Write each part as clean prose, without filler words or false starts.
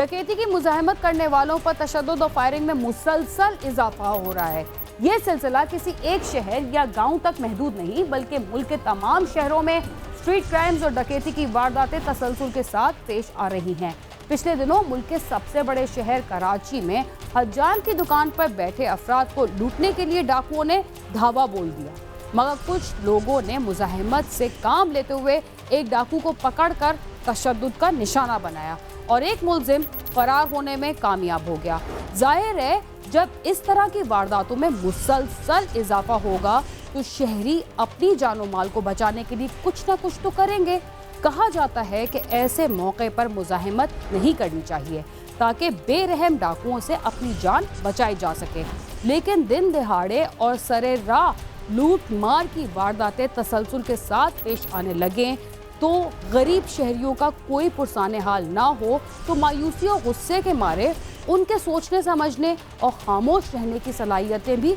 डकैती की मुजाहिमत करने वालों पर तशद्दुद और फायरिंग में मुसलसल इजाफा हो रहा है। ये सिलसिला किसी एक शहर या गांव तक महदूद नहीं, बल्कि मुल्क के तमाम शहरों में स्ट्रीट क्राइम्स और डकैती की वारदातें तसलसल के साथ पेश आ रही हैं। पिछले दिनों मुल्क के सबसे बड़े शहर कराची में हज्जान की दुकान पर बैठे अफराद को लूटने के लिए डाकुओं ने धावा बोल दिया, मगर कुछ लोगों ने मुजाहिमत से काम लेते हुए एक डाकू को पकड़कर तशद्दुद का निशाना बनाया और एक मुलजिम फरार होने में कामयाब हो गया। जाहिर है, जब इस तरह की वारदातों में मुसलसल इजाफा होगा तो शहरी अपनी जानो माल को बचाने के लिए कुछ ना कुछ तो करेंगे। कहा जाता है कि ऐसे मौके पर मुजाहिमत नहीं करनी चाहिए ताकि बेरहम डाकुओं से अपनी जान बचाई जा सके, लेकिन दिन दिहाड़े और सरे राह लूट मार की वारदातें तसलसल के साथ पेश आने लगें तो गरीब शहरियों का कोई पुरसाने हाल ना हो तो मायूसी और गुस्से के मारे उनके सोचने समझने और खामोश रहने की सलाहियतें भी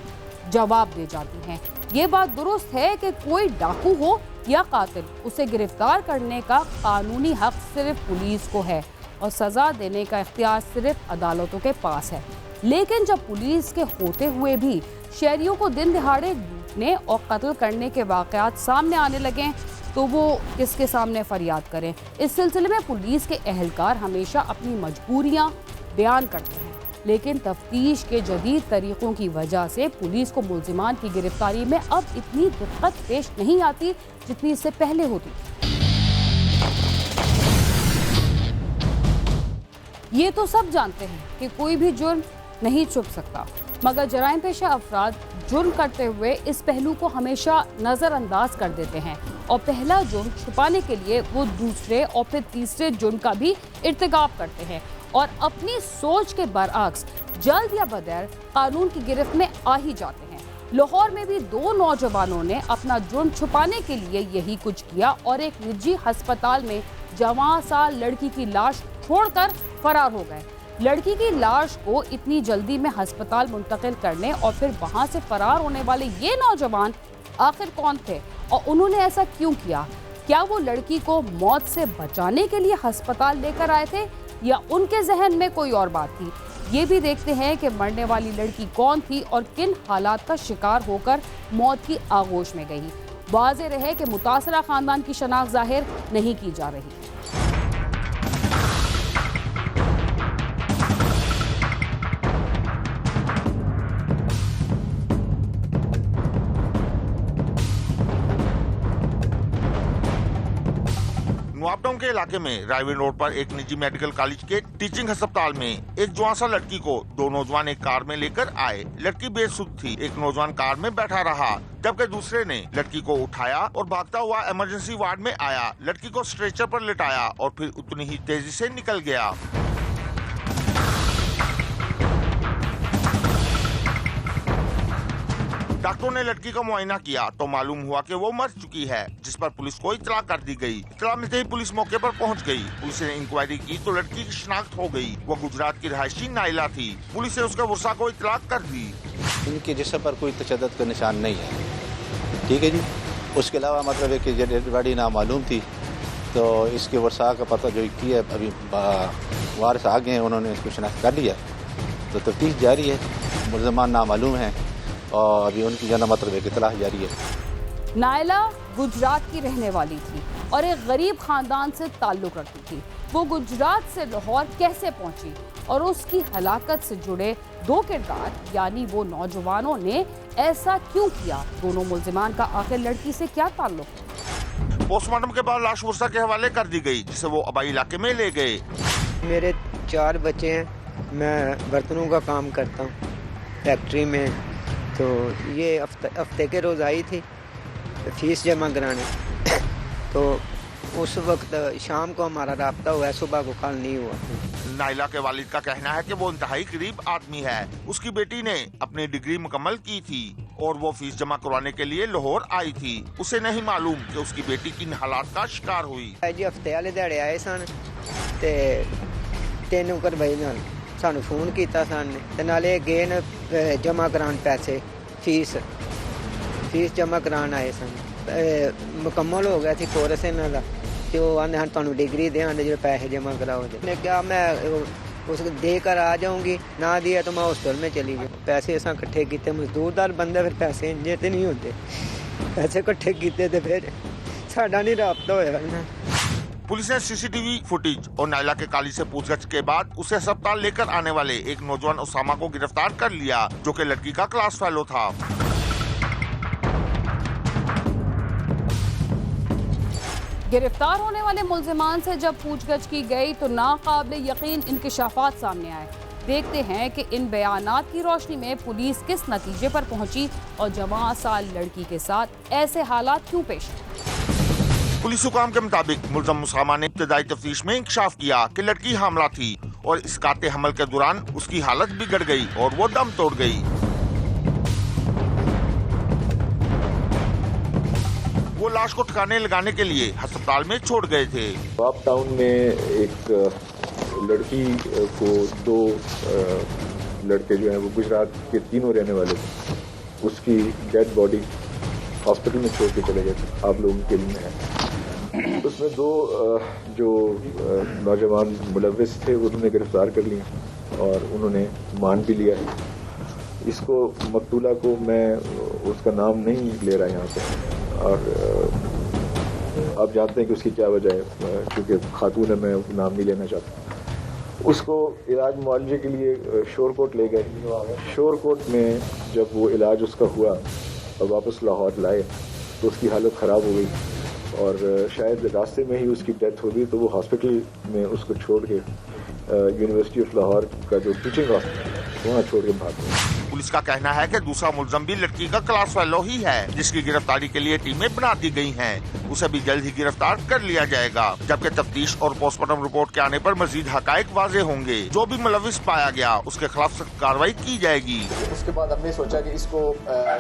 जवाब दे जाती हैं। ये बात दुरुस्त है कि कोई डाकू हो या कातिल, उसे गिरफ्तार करने का कानूनी हक सिर्फ पुलिस को है और सजा देने का इख्तियार सिर्फ अदालतों के पास है। लेकिन जब पुलिस के होते हुए भी शहरियों को दिन दिहाड़े लूटने और कत्ल करने के वाक़यात सामने आने लगें तो वो किसके सामने फरियाद करें। इस सिलसिले में पुलिस के एहलकार हमेशा अपनी मजबूरियां बयान करते हैं, लेकिन तफ्तीश के जदीद तरीक़ों की वजह से पुलिस को मुल्ज़िमान की गिरफ्तारी में अब इतनी दिक्कत पेश नहीं आती जितनी इससे पहले होती। ये तो सब जानते हैं कि कोई भी जुर्म नहीं छुप सकता, मगर जराइम पेशा अफराद जुर्म करते हुए इस पहलू को हमेशा नज़रअंदाज कर देते हैं और पहला जुर्म छुपाने के लिए वो दूसरे और फिर तीसरे जुर्म का भी इर्तिकाब करते हैं और अपनी सोच के बरअक्स जल्द या बदैर कानून की गिरफ्त में आ ही जाते हैं। लाहौर में भी दो नौजवानों ने अपना जुर्म छुपाने के लिए यही कुछ किया और एक निजी अस्पताल में जवां साल लड़की की लाश छोड़कर फरार हो गए। लड़की की लाश को इतनी जल्दी में अस्पताल मुंतकिल करने और फिर वहां से फरार होने वाले ये नौजवान आखिर कौन थे और उन्होंने ऐसा क्यों किया? क्या वो लड़की को मौत से बचाने के लिए अस्पताल लेकर आए थे या उनके जहन में कोई और बात थी? ये भी देखते हैं कि मरने वाली लड़की कौन थी और किन हालात का शिकार होकर मौत की आगोश में गई। वाज़ेह रहे कि मुतासरा खानदान की शनाख्त जाहिर नहीं की जा रही। नवाबटाउन के इलाके में रायविन रोड पर एक निजी मेडिकल कॉलेज के टीचिंग अस्पताल में एक जवान लड़की को दो नौजवान एक कार में लेकर आए। लड़की बेसुध थी। एक नौजवान कार में बैठा रहा जबकि दूसरे ने लड़की को उठाया और भागता हुआ इमरजेंसी वार्ड में आया। लड़की को स्ट्रेचर पर लिटाया और फिर उतनी ही तेजी से निकल गया। डॉक्टरों ने लड़की का मुआयना किया तो मालूम हुआ कि वो मर चुकी है, जिस पर पुलिस को इत्तला कर दी गई। इत्तला मिलते ही पुलिस मौके पर पहुंच गई। पुलिस ने इंक्वायरी की तो लड़की की शिनाख्त हो गई। वो गुजरात की रहायशी नाइला थी। पुलिस ने उसके वर्षा को इत्तला कर दी। इनके जिस्म पर कोई तशद्दुद का निशान नहीं है, ठीक है जी। उसके अलावा मतलब है कि डेड बॉडी नामालूम थी, तो इसके वर्षा का पता जो किया अभी वारिस आ गए हैं, उन्होंने इसको शिनाख्त कर लिया, तो तफ्तीश जारी है। मुल्ज़िमान नामालूम है और अभी उनकी जाना मतलब एक इत्तला जारी है। नाइला गुजरात की रहने वाली थी और एक गरीब खानदान से ताल्लुक़ रखती थी। वो गुजरात से लाहौर कैसे पहुंची और उसकी हलाकत से जुड़े दो किरदार यानी वो नौजवानों ने ऐसा क्यों किया? दोनों मुल्ज़िमान का आखिर लड़की से क्या ताल्लुक़ है? पोस्टमार्टम के बाद लाश वर्षा के हवाले कर दी गई, जिसे वो आबाई इलाके में ले गए। मेरे 4 बच्चे हैं, मैं बर्तनों का काम करता हूँ फैक्ट्री में। तो ये हफ्ते के रोज़ आई थी फीस जमा कराने, तो उस वक्त शाम को हमारा राब्ता हुआ, सुबह को कॉल नहीं हुआ। नाइला के वालिद का कहना है कि वो इंतहाई करीब आदमी है। उसकी बेटी ने अपनी डिग्री मुकम्मल की थी और वो फीस जमा करवाने के लिए लाहौर आई थी। उसे नहीं मालूम कि उसकी बेटी किन हालात का शिकार हुई। जी हफ्ते वाले दिहाड़े आए सन ते 3 नौकर भाई नाल सानू फोन किया सन ते नाले गए न जमा करान पैसे फीस जमा करान आए सन। मुकम्मल हो गया थी कोर्स इन्हां दा ते ओह आंदे हन तुहानू डिग्री देआं जो पैसे जमा कराओ। ने कहा मैं उसको देकर आ जाऊंगी, ना दिया तो मैं हॉस्टल में चली जाऊँ। पैसे असा इकट्ठे किए, मजदूरदार बंदे, फिर पैसे इंजे तो नहीं होते, पैसे इकट्ठे किए तो फिर साडा नहीं राबता होया ना। पुलिस ने सीसीटीवी फुटेज और नायला के काली से पूछताछ के बाद उसे अस्पताल लेकर आने वाले एक नौजवान उसामा को गिरफ्तार कर लिया, जो कि लड़की का क्लास फेलो था। गिरफ्तार होने वाले मुल्जिमान से जब पूछताछ की गई तो नाकाबिले यकीन इंकशाफात सामने आए। देखते हैं कि इन बयानात की रोशनी में पुलिस किस नतीजे पर पहुंची और जवां साल लड़की के साथ ऐसे हालात क्यों पेश आए। पुलिस हुकाम के मुताबिक मुल्ज़म उसामा ने इब्तदाई तफ्तीश में इंकशाफ किया कि लड़की हामला थी और इस काते हमल के दौरान उसकी हालत बिगड़ गई और वो दम तोड़ गई। वो लाश को ठिकाने लगाने के लिए अस्पताल में छोड़ गए थे। आप टाउन में एक लड़की को दो लड़के जो हैं वो गुजरात के तीनों रहने वाले थे, उसकी डेड बॉडी हॉस्पिटल में छोड़ के चले गए थे। आप लोगों के लिए है, उसमें दो जो नौजवान मुलविस थे उन्होंने गिरफ्तार कर लिए और उन्होंने मान भी लिया। इसको मकतूला को मैं उसका नाम नहीं ले रहा यहाँ पे, और आप जानते हैं कि उसकी क्या वजह है, क्योंकि खातून है, मैं नाम नहीं लेना चाहता। उसको इलाज मुआवजे के लिए शोरकोट ले गए। शोरकोट में जब वो इलाज उसका हुआ और वापस लाहौर लाए तो उसकी हालत ख़राब हो गई और शायद रास्ते में ही उसकी डेथ हो गई। तो वो हॉस्पिटल में उसको छोड़ के यूनिवर्सिटी ऑफ लाहौर का जो टीचिंग हॉस्पिटल वहाँ छोड़ के भाग गए। पुलिस का कहना है कि दूसरा मुल्ज़म भी लड़की का क्लास फेलो ही है, जिसकी गिरफ्तारी के लिए टीमें बना दी गई हैं। उसे भी जल्द ही गिरफ्तार कर लिया जाएगा, जबकि तफ्तीश और पोस्टमार्टम रिपोर्ट के आने पर मजीद हकायक वाजे होंगे। जो भी मुलविस पाया गया उसके खिलाफ सख्त कार्रवाई की जाएगी। उसके बाद हमने सोचा कि इसको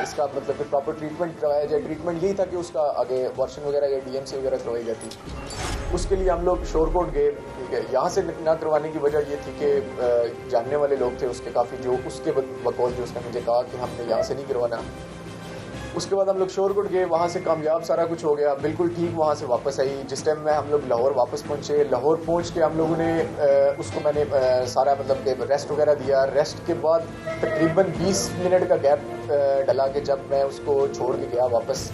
इसका मतलब प्रॉपर ट्रीटमेंट करवाया जाए। ट्रीटमेंट यही था कि उसका आगे वर्शन वगैरह या डीएमसी वगैरह करवाई जाती। उसके लिए हम लोग शोरकोट गए, ठीक है। यहाँ से ना करवाने की वजह ये थी कि जानने वाले लोग थे उसके काफ़ी, जो उसके बकौल जो उसने मुझे कहा कि हमने यहाँ से नहीं करवाना। उसके बाद हम लोग शोरकोट गए, वहाँ से कामयाब सारा कुछ हो गया, बिल्कुल ठीक। वहाँ से वापस आई, जिस टाइम में हम लोग लाहौर वापस पहुँचे, लाहौर पहुँच के हम लोगों ने उसको मैंने सारा मतलब रेस्ट वगैरह दिया। रेस्ट के बाद तकरीबन 20 मिनट का गैप डला के जब मैं उसको छोड़ के गया वापस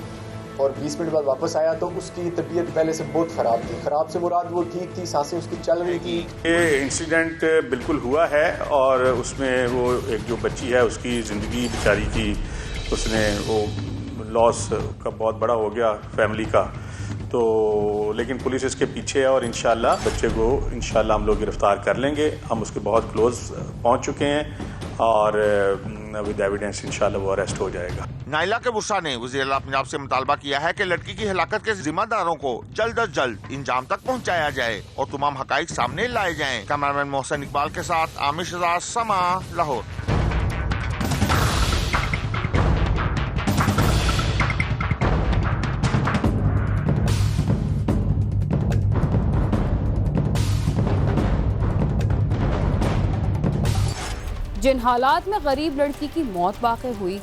और 20 मिनट बाद वापस आया तो उसकी तबीयत पहले से बहुत ख़राब थी। ख़राब से मुराद वो ठीक थी, सांसें उसकी चल रही थी। ये इंसिडेंट बिल्कुल हुआ है और उसमें वो एक जो बच्ची है उसकी ज़िंदगी बेचारी की, उसने वो लॉस का बहुत बड़ा हो गया फैमिली का। तो लेकिन पुलिस इसके पीछे है और इंशाल्लाह बच्चे को इंशाल्लाह हम लोग गिरफ्तार कर लेंगे। हम उसके बहुत क्लोज पहुंच चुके हैं और विद एविडेंस इंशाल्लाह वो अरेस्ट हो जाएगा। नायला के बुस्सा ने वज़ीर आला पंजाब से मुतालबा किया है कि लड़की की हलाकत के जिम्मेदारों को जल्द अज जल्द इंजाम तक पहुंचाया जाए और तमाम हकाइक सामने लाए जाएं। कैमरामैन मोहसिन इकबाल के साथ आमिर शहजाद, समा, लाहौर। जिन हालात में गरीब लड़की की मौत वाक़ई हुई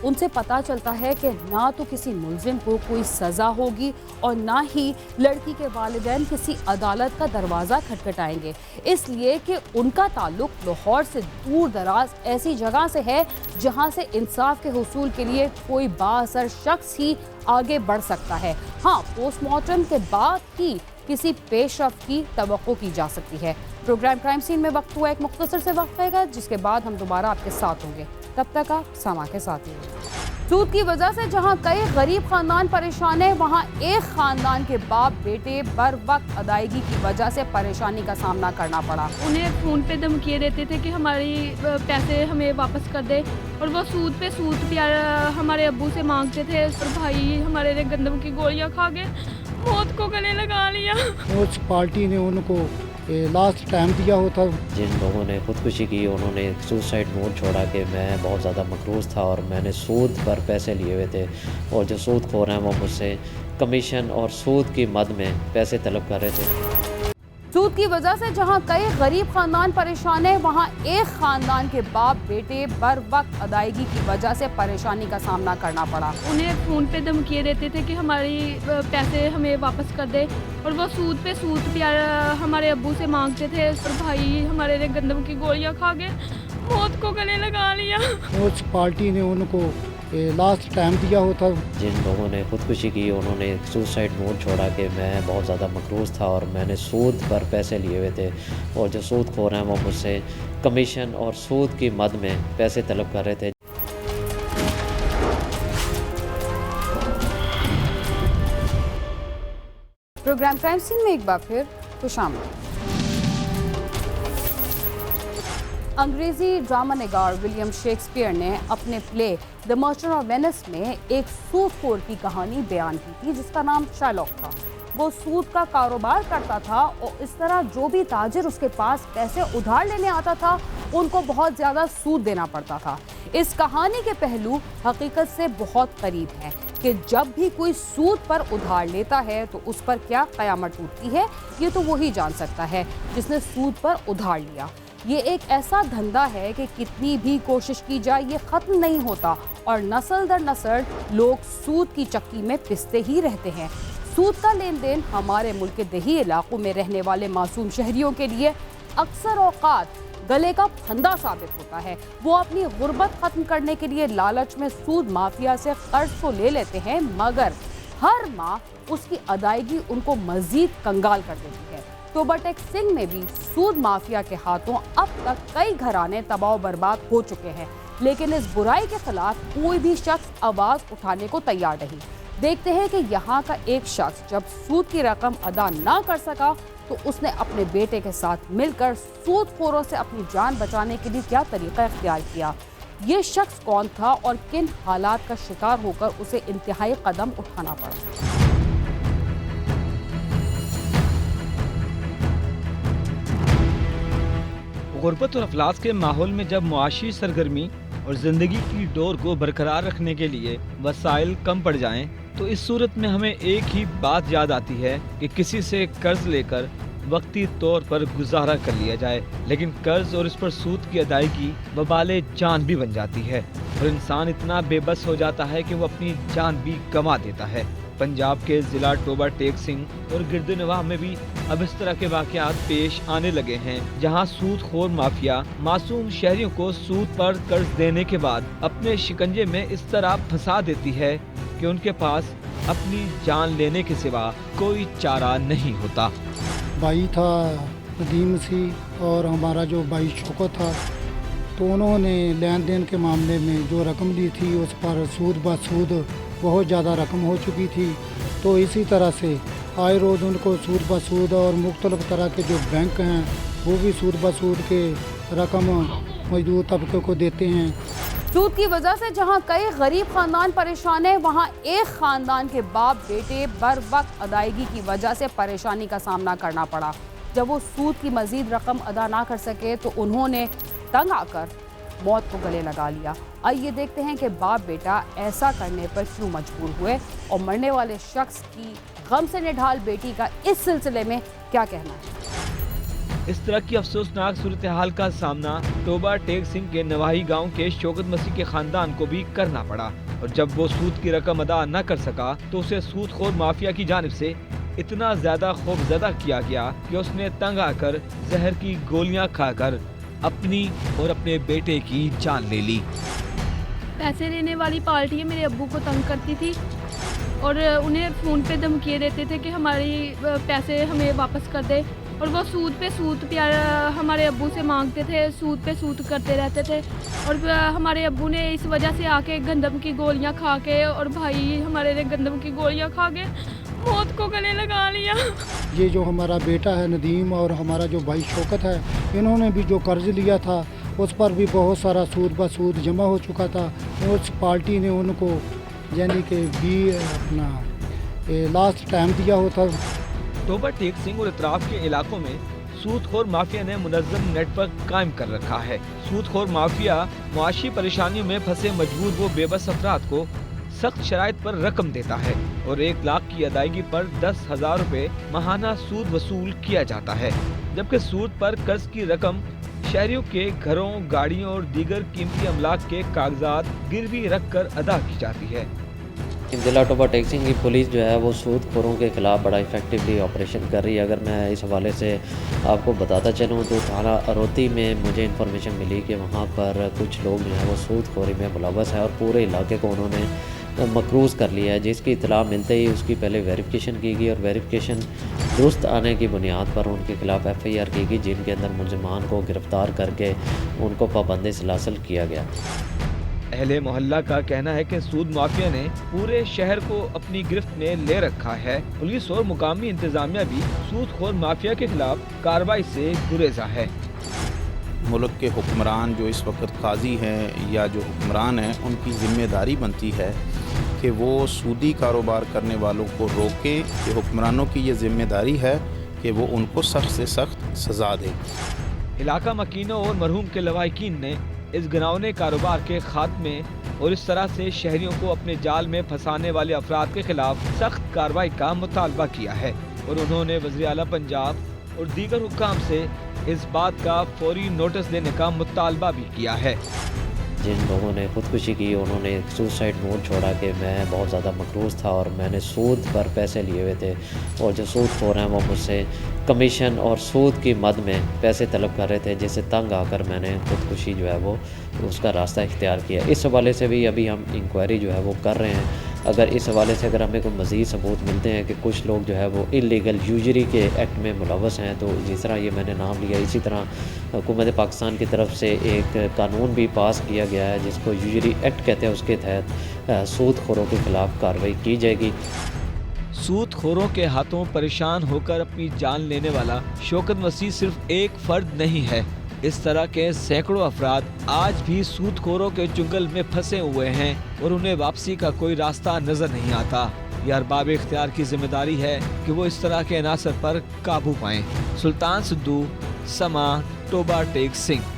उनसे पता चलता है कि ना तो किसी मुल्जिम को कोई सज़ा होगी और ना ही लड़की के वालिदैन किसी अदालत का दरवाज़ा खटखटाएंगे, इसलिए कि उनका ताल्लुक लाहौर से दूर दराज ऐसी जगह से है जहां से इंसाफ के हुसूल के लिए कोई बाअसर शख्स ही आगे बढ़ सकता है। हाँ, पोस्टमार्टम के बाद ही किसी पेशरफ्त की तवक्को की जा सकती है। प्रोग्राम क्राइम सीन में वक्त हुआ एक मुख्तसर से वक्फे का, जिसके बाद हम दोबारा आपके साथ होंगे। तब तक आप समा के साथ ही। सूद की वजह से जहां कई गरीब खानदान परेशान है, वहां एक खानदान के बाप बेटे बर वक्त अदायगी की वजह से परेशानी का सामना करना पड़ा। उन्हें फ़ोन पे धमकियाँ देते थे कि हमारी पैसे हमें वापस कर दे और वो सूद पे हमारे अब्बू से मांगते थे। और भाई हमारे गंदम की गोलियाँ खा के मौत को गले लगा लिया। उस पार्टी ने उनको लास्ट टाइम दिया होता। जिन लोगों ने खुदकुशी की उन्होंने सुसाइड नोट छोड़ा कि मैं बहुत ज़्यादा मकरूज़ था और मैंने सूद पर पैसे लिए हुए थे और जो सूदखोर हैं वो मुझसे कमीशन और सूद की मद में पैसे तलब कर रहे थे। सूद की वजह से जहां कई गरीब खानदान परेशान है, वहां एक खानदान के बाप बेटे बर वक्त अदायगी की वजह से परेशानी का सामना करना पड़ा। उन्हें फ़ोन पे धमकियाँ देते थे कि हमारी पैसे हमें वापस कर दे, और वो सूद पे सूद हमारे अब्बू से मांगते थे। और भाई हमारे ने गंदम की गोलियां खा के मौत को गले लगा लिया। उस पार्टी ने उनको लास्ट टाइम दिया होता। जिन लोगों ने खुदकुशी की उन्होंने सुसाइड मोड छोड़ा कि मैं बहुत ज़्यादा मकरूज़ था और मैंने सूद पर पैसे लिए हुए थे, और जो सूदखोर हैं वो मुझसे कमीशन और सूद की मद में पैसे तलब कर रहे थे। प्रोग्राम क्राइम सीन में एक बार फिर खुशामद। अंग्रेजी ड्रामा निगार विलियम शेक्सपियर ने अपने play the merchant of Venice में एक सूदखोर की कहानी बयान की थी जिसका नाम शार्लॉक था। वो सूद का कारोबार करता था और इस तरह जो भी ताजिर उसके पास पैसे उधार लेने आता था उनको बहुत ज़्यादा सूद देना पड़ता था। इस कहानी के पहलू हकीकत से बहुत करीब हैं कि जब भी कोई सूद पर उधार लेता है तो उस पर क्या क़यामत टूटती है, ये तो वही जान सकता है जिसने सूद पर उधार लिया। ये एक ऐसा धंधा है कि कितनी भी कोशिश की जाए ये ख़त्म नहीं होता और नस्ल दर नस्ल लोग सूद की चक्की में पिसते ही रहते हैं। सूद का लेन देन हमारे मुल्क के देही इलाकों में रहने वाले मासूम शहरियों के लिए अक्सर औकात गले का फंदा साबित होता है। वो अपनी गुर्बत ख़त्म करने के लिए लालच में सूद माफिया से कर्ज तो ले लेते हैं, मगर हर माह उसकी अदायगी उनको मज़ीद कंगाल कर देती है। तोबा टेक सिंह में भी सूद माफिया के हाथों अब तक कई घराने तबाह बर्बाद हो चुके हैं, लेकिन इस बुराई के खिलाफ कोई भी शख्स आवाज़ उठाने को तैयार नहीं। देखते हैं कि यहाँ का एक शख्स जब सूद की रकम अदा ना कर सका तो उसने अपने बेटे के साथ मिलकर सूदखोरों से अपनी जान बचाने के लिए क्या तरीका इख्तियार किया। ये शख्स कौन था और किन हालात का शिकार होकर उसे इंतहाई कदम उठाना पड़ा। गुर्बत और अफलास के माहौल में जब मुआशी सरगर्मी और जिंदगी की डोर को बरकरार रखने के लिए वसाइल कम पड़ जाएं, तो इस सूरत में हमें एक ही बात याद आती है कि किसी से कर्ज लेकर वक्ती तौर पर गुजारा कर लिया जाए, लेकिन कर्ज और इस पर सूद की अदायगी वबाले जान भी बन जाती है और इंसान इतना बेबस हो जाता है कि वो अपनी जान भी गंवा देता है। पंजाब के जिला टोबा टेक सिंह और गिरदनवाह में भी अब इस तरह के वाकयात पेश आने लगे हैं, जहां सूदखोर माफिया मासूम शहरियों को सूद पर कर्ज देने के बाद अपने शिकंजे में इस तरह फंसा देती है कि उनके पास अपनी जान लेने के सिवा कोई चारा नहीं होता। भाई था नदीम सी और हमारा जो भाई शौकत था, तो उन्होंने लेन देन के मामले में जो रकम ली थी उस पर सूद ब सूद बहुत ज़्यादा रकम हो चुकी थी। तो इसी तरह से आए रोज़ उनको सूद ब सूद और मुख्तलिफ तरह के जो बैंक हैं वो भी सूद ब सूद के रकम मजदूर तबके को देते हैं। सूद की वजह से जहां कई गरीब खानदान परेशान है, वहां एक खानदान के बाप बेटे बर वक्त अदायगी की वजह से परेशानी का सामना करना पड़ा। जब वो सूद की मजीद रकम अदा ना कर सके तो उन्होंने तंग आकर मौत को गले लगा लिया। आइए देखते हैं कि बाप बेटा ऐसा करने पर क्यों मजबूर हुए और मरने वाले शख्स की गम से निढाल बेटी का इस सिलसिले में क्या कहना है। इस तरह की अफसोसनाक सूरत हाल का सामना टोबा टेक सिंह के नवाही गांव के शौकत मसीह के खानदान को भी करना पड़ा, और जब वो सूद की रकम अदा न कर सका तो उसे सूदखोर माफिया की जानिब से इतना ज्यादा खौफजदा किया गया कि उसने तंग आकर जहर की गोलियां खाकर अपनी और अपने बेटे की जान ले ली। पैसे लेने वाली पार्टी मेरे अब्बू को तंग करती थी और उन्हें फ़ोन पे धमकियाँ देते थे कि हमारी पैसे हमें वापस कर दे, और वो सूद पे हमारे अब्बू से मांगते थे, सूद पे सूद करते रहते थे। और हमारे अब्बू ने इस वजह से आके गंदम की गोलियां खा के, और भाई हमारे ने गंदम की गोलियां खा के मौत को गले लगा लिया। ये जो हमारा बेटा है नदीम और हमारा जो भाई शौकत है, इन्होंने भी जो कर्ज लिया था उस पर भी बहुत सारा सूद ब सूद जमा हो चुका था। उस पार्टी ने उनको यानी कि भी अपना लास्ट टाइम दिया होता। टोबा टेक सिंह और इतराफ के इलाकों में सूदखोर माफिया ने मुनज़्ज़म नेटवर्क कायम कर रखा है। सूदखोर माफिया मुआशी परेशानियों में फंसे मजबूर वो बेबस अफराद को सख्त शराइत पर रकम देता है और 1 लाख की अदायगी पर 10,000 रुपए माहाना सूद वसूल किया जाता है, जबकि सूद पर कर्ज की रकम शहरियों के घरों, गाड़ियों और दीगर कीमती अमलाक के कागजात गिरवी रख कर अदा की जाती है। जिला टोबा टैक्सिंग की पुलिस जो है वो सूदखोरों के खिलाफ बड़ा इफेक्टिवली ऑपरेशन कर रही है। अगर मैं इस हवाले से आपको बताता चलूँ तो थाना अरोती में मुझे इन्फॉर्मेशन मिली कि वहाँ पर कुछ लोग जो है वो सूदखोरी में मुलव्वस है और पूरे इलाके को उन्होंने मकरूज़ कर लिया है, जिसकी इतला मिलते ही उसकी पहले वेरिफिकेशन की गई और वेरिफिकेशन दुरुस्त आने की बुनियाद पर उनके खिलाफ FIR की गई, जिनके अंदर मुलज़मान को गिरफ़्तार करके उनको पाबंदी सलासल किया गया। अहले मोहल्ला का कहना है कि सूद माफिया ने पूरे शहर को अपनी गिरफ्त में ले रखा है। पुलिस और मुकामी इंतजामिया भी सूदखोर माफिया के खिलाफ कार्रवाई से गुरेजा है। मुल्क के हुक्मरान जो इस वक्त काजी हैं या जो हुक्मरान हैं, उनकी जिम्मेदारी बनती है कि वो सूदी कारोबार करने वालों को रोके। कि हुक्मरानों की ये जिम्मेदारी है कि वो उनको सख्त से सख्त सज़ा दे। इलाका मकीनों और मरहूम के लवाहिकीन ने इस घिनौने कारोबार के खात्मे और इस तरह से शहरियों को अपने जाल में फंसाने वाले अफराद के खिलाफ सख्त कार्रवाई का मुतालबा किया है और उन्होंने वज़ीर आला पंजाब और दीगर हुक्काम से इस बात का फौरी नोटिस देने का मुतालबा भी किया है। जिन लोगों ने खुदकुशी की उन्होंने सुसाइड नोट छोड़ा कि मैं बहुत ज़्यादा मकरूज़ था और मैंने सूद पर पैसे लिए हुए थे और जो सूदखोर हैं वो मुझसे कमीशन और सूद की मद में पैसे तलब कर रहे थे, जिससे तंग आकर मैंने खुदकुशी जो है वो उसका रास्ता इख्तियार किया। इस हवाले से भी अभी हम इंक्वायरी जो है वो कर रहे हैं। अगर इस हवाले से अगर हमें कोई मज़ीद सबूत मिलते हैं कि कुछ लोग जो है वो इलीगल यूजरी के एक्ट में मुलव्वस हैं, तो जिस तरह ये मैंने नाम लिया, इसी तरह हुकूमत पाकिस्तान की तरफ से एक कानून भी पास किया गया है जिसको यूजरी एक्ट कहते हैं। उसके तहत सूदखोरों के खिलाफ कार्रवाई की जाएगी। सूदखोरों के हाथों परेशान होकर अपनी जान लेने वाला शौकत मसीह सिर्फ एक फर्द नहीं है। इस तरह के सैकड़ों अफराद आज भी सूदखोरों के चुंगल में फंसे हुए हैं और उन्हें वापसी का कोई रास्ता नजर नहीं आता। ये अरबाब इख्तियार की जिम्मेदारी है कि वो इस तरह के अनासर पर काबू पाएं। सुल्तान सिद्धू, समा, टोबा टैक्सिंग।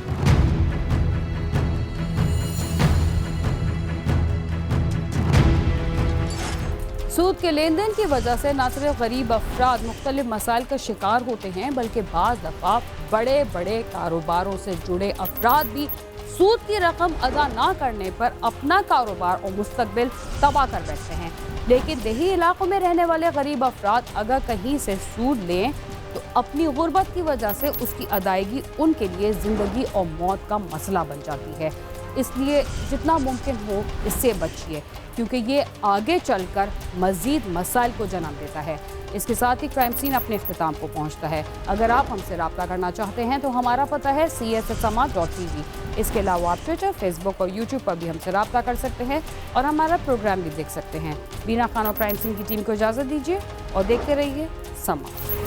सूद के लेन देन की वजह से न सिर्फ गरीब अफराद मुख्तलिफ मसाइल का शिकार होते हैं, बल्कि बाज़ दफ़ा बड़े बड़े कारोबारों से जुड़े अफराद भी सूद की रकम अदा ना करने पर अपना कारोबार और मुस्तकबिल तबाह कर बैठते हैं। लेकिन देही इलाकों में रहने वाले गरीब अफराद अगर कहीं से सूद लें तो अपनी गुर्बत की वजह से उसकी अदायगी उनके लिए ज़िंदगी और मौत का मसला बन जाती है। इसलिए जितना मुमकिन हो इससे बचिए, क्योंकि ये आगे चलकर मज़ीद मसाइल को जन्म देता है। इसके साथ ही क्राइम सीन अपने इख्तिताम को पहुंचता है। अगर आप हमसे रब्ता करना चाहते हैं तो हमारा पता है csfsama.tv। इसके अलावा आप ट्विटर, फेसबुक और यूट्यूब पर भी हमसे रब्ता कर सकते हैं और हमारा प्रोग्राम भी देख सकते हैं। बीना खान और क्राइम सीन की टीम को इजाज़त दीजिए और देखते रहिए समा।